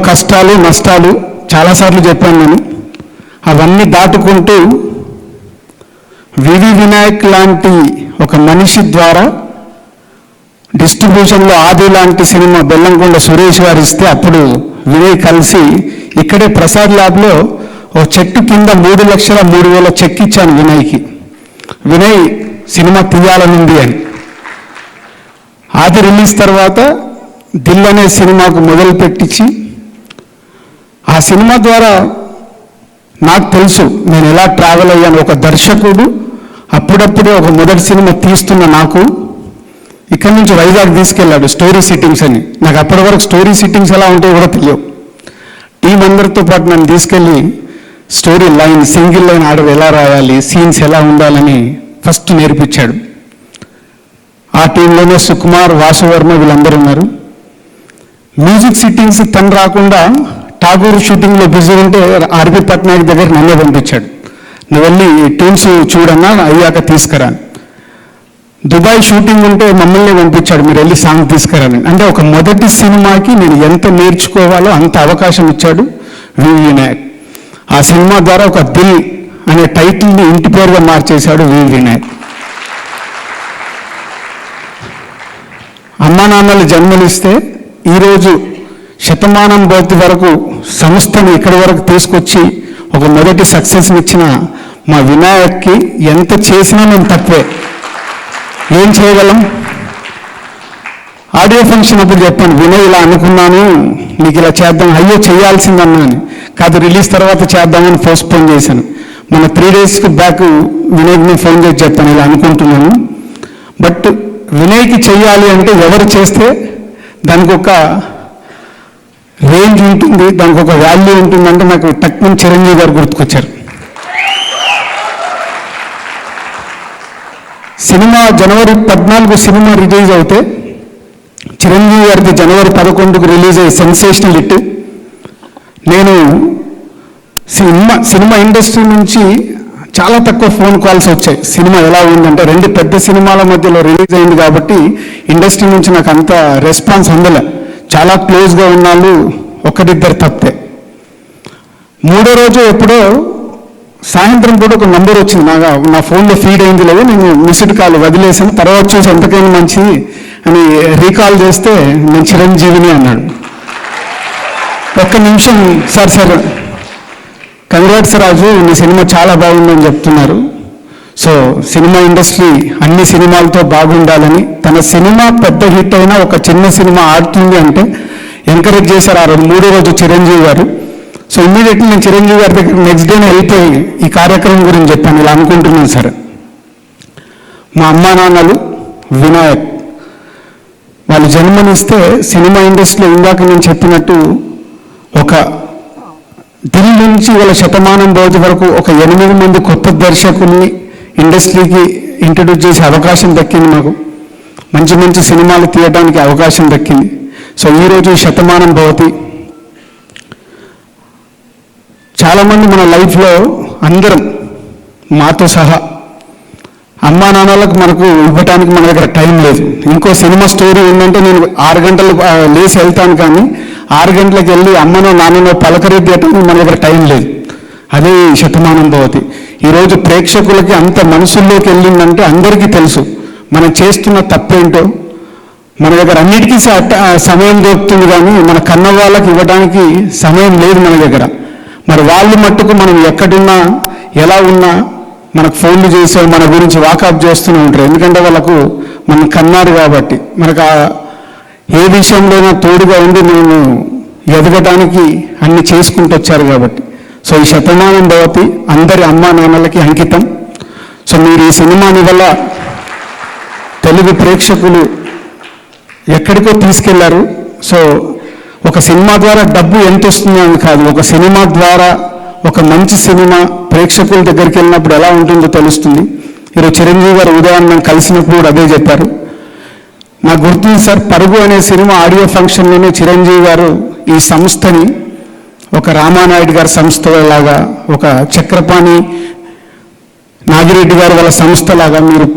కష్టాలు నష్టాలు చాలాసార్లు చెప్పాను నేను. అవన్నీ దాటుకుంటూ వివి వినాయక్ లాంటి ఒక మనిషి ద్వారా డిస్ట్రిబ్యూషన్లో ఆది లాంటి సినిమా బెల్లంకొండ సురేష్ గారు ఇస్తే అప్పుడు వినయ్ కలిసి ఇక్కడే ప్రసాద్ ల్యాబ్లో ఓ చెట్టు కింద 3,03,000 చెక్ ఇచ్చాను వినయ్కి. వినయ్ సినిమా తీయాలనుంది అని. ఆది రిలీజ్ తర్వాత దిల్ అనే సినిమాకు మొదలు పెట్టించి ఆ సినిమా ద్వారా నాకు తెలుసు నేను ఎలా ట్రావెల్ అయ్యాను. ఒక దర్శకుడు అప్పుడప్పుడే ఒక మొదటి సినిమా తీస్తున్న నాకు ఇక్కడి నుంచి వైజాగ్ తీసుకెళ్ళాడు స్టోరీ సిట్టింగ్స్ అని. నాకు అప్పటి వరకు స్టోరీ సిట్టింగ్స్ ఎలా ఉంటాయో కూడా తెలియవు. టీం అందరితో పాటు నన్ను తీసుకెళ్ళి story line single line order ఎలా రాయాలి, సీన్స్ ఎలా ఉండాలని ఫస్ట్ నేర్పించాడు. ఆ టీంలోనే సుకుమార్, వాసువర్మ వీళ్ళందరూ ఉన్నారు. మ్యూజిక్ సిట్టింగ్స్ తను రాకుండా ఠాగూర్ షూటింగ్లో బిజీ ఉంటే ఆర్పి పట్నాయక్ దగ్గర నన్నే పంపించాడు. నువ్వు వెళ్ళి టీమ్స్ చూడన్నా అయ్యాక తీసుకురా. దుబాయ్ షూటింగ్ ఉంటే మమ్మల్ని పంపించాడు, మీరు వెళ్ళి సాంగ్ తీసుకురాని. అంటే ఒక మొదటి సినిమాకి నేను ఎంత నేర్చుకోవాలో అంత అవకాశం ఇచ్చాడు వివి వినాయక్. ఆ సినిమా ద్వారా ఒక దిల్ అనే టైటిల్ని ఇంటి పేరుగా మార్చేశాడు వివి వినాయక్. అమ్మా నాన్నలు జన్మనిస్తే ఈరోజు శతమానం భవతి వరకు సంస్థను ఇక్కడి వరకు తీసుకొచ్చి ఒక మొదటి సక్సెస్ని ఇచ్చిన మా వినాయక్కి ఎంత చేసినా మేము తక్కువే. ఏం చేయగలం? ఆడియో ఫంక్షన్ అప్పుడు చెప్పాను, వినయ్ ఇలా అనుకున్నాను, నీకు ఇలా చేద్దాం, అయ్యో చేయాల్సిందన్నా అని. కాదు, రిలీజ్ తర్వాత చేద్దామని పోస్ట్పోన్ చేశాను. మన 3 days బ్యాక్ వినయ్ని ఫోన్ చేసి చెప్పాను ఇలా అనుకుంటున్నాను. బట్ వినయ్కి చెయ్యాలి అంటే ఎవరు చేస్తే దానికి ఒక రేంజ్ ఉంటుంది, దానికి ఒక వాల్యూ ఉంటుందంటే నాకు టక్మన్ చిరంజీవి గారు గుర్తుకొచ్చారు. సినిమా జనవరి 14 సినిమా రిలీజ్ అవుతే చిరంజీవి గారికి జనవరి 11 రిలీజ్ అయ్యి సెన్సేషనల్ హిట్. నేను సినిమా ఇండస్ట్రీ నుంచి చాలా తక్కువ ఫోన్ కాల్స్ వచ్చాయి. సినిమా ఎలా ఉందంటే 2 పెద్ద సినిమాల మధ్యలో రిలీజ్ అయింది కాబట్టి ఇండస్ట్రీ నుంచి నాకు అంత రెస్పాన్స్ అందలే. చాలా క్లోజ్గా ఉన్నాళ్ళు ఒకరిద్దరు తప్పే. 3వ రోజు ఎప్పుడో సాయంత్రం కూడా ఒక నంబర్ వచ్చింది, నా ఫోన్లో ఫీడ్ అయింది లేదు, నేను మిస్డ్ కాల్ వదిలేసాను, తర్వాత చూసి ఎంతకైనా మంచిది అని రీకాల్ చేస్తే నేను చిరంజీవిని అన్నాడు. ఒక్క నిమిషం సార్ కంగ్రాట్స్ రాజు, నీ సినిమా చాలా బాగుందని చెప్తున్నారు. సో సినిమా ఇండస్ట్రీ అన్ని సినిమాలతో బాగుండాలని, తన సినిమా పెద్ద హిట్ అయినా ఒక చిన్న సినిమా ఆడుతుంది అంటే ఎంకరేజ్ చేశారు ఆ రోజు 3వ రోజు చిరంజీవి గారు. సో ఇమ్మీడియట్లీ నేను చిరంజీవి గారి దగ్గర నెక్స్ట్ డేనే వెళ్ళిపోయి ఈ కార్యక్రమం గురించి చెప్పాను, ఇలా అనుకుంటున్నాను సార్. మా అమ్మా నాన్నలు వినాయక్ వాళ్ళు జన్మనిస్తే సినిమా ఇండస్ట్రీలో ఇందాక నేను చెప్పినట్టు ఒక దిల్ నుంచి వాళ్ళ శతమానం భవతి వరకు ఒక 8 మంది కొత్త దర్శకుల్ని ఇండస్ట్రీకి ఇంట్రడ్యూస్ చేసే అవకాశం దక్కింది. మాకు మంచి మంచి సినిమాలు తీయడానికి అవకాశం దక్కింది. సో ఈరోజు శతమానం భవతి చాలామంది మన లైఫ్లో అందరం మాతో సహా అమ్మా నాన్నలకు మనకు ఇవ్వటానికి మన దగ్గర టైం లేదు. ఇంకో సినిమా స్టోరీ ఉందంటే నేను 6 గంటలు లేచి వెళ్తాను, కానీ 6 గంటలకు వెళ్ళి అమ్మనో నాన్ననో పలకరించడానికి మన దగ్గర టైం లేదు. అదే శతమానం భవతి ఈరోజు ప్రేక్షకులకి అంత మనసుల్లోకి వెళ్ళిందంటే అందరికీ తెలుసు మనం చేస్తున్న తప్పేంటో. మన దగ్గర అన్నిటికీ సమయం దొరుకుతుంది, కానీ మన కన్న వాళ్ళకి ఇవ్వడానికి సమయం లేదు మన దగ్గర. మరి వాళ్ళు మట్టుకు మనం ఎక్కడున్నా ఎలా ఉన్నా మనకు ఫోన్లు చేసే మన గురించి వాకప్ చేస్తూనే ఉంటారు. ఎందుకంటే వాళ్ళకు మనం కన్నారు కాబట్టి, మనకు ఏ విషయంలోనైనా తోడుగా ఉండి మేము ఎదగటానికి అన్ని చేసుకుంటూ వచ్చారు కాబట్టి. సో ఈ శతమానం భవతి అందరి అమ్మా నాన్నలకి అంకితం. సో మీరు ఈ సినిమాని వల్ల తెలుగు ప్రేక్షకులు ఎక్కడికో తీసుకెళ్లారు. సో ఒక సినిమా ద్వారా డబ్బు ఎంత వస్తుందో అని కాదు, ఒక సినిమా ద్వారా ఒక మంచి సినిమా ప్రేక్షకుల దగ్గరికి వెళ్ళినప్పుడు ఎలా ఉంటుందో తెలుస్తుంది. ఈరోజు చిరంజీవి గారు ఉదయం మేము కలిసినప్పుడు కూడా అదే చెప్పారు. నాకు గుర్తుంది సార్, పరుగు అనే సినిమా ఆడియో ఫంక్షన్లోనే చిరంజీవి గారు ఈ సంస్థని ఒక రామానాయుడు గారి సంస్థలాగా, ఒక చక్రపాణి నాగిరెడ్డి గారు వాళ్ళ సంస్థలాగా మీరు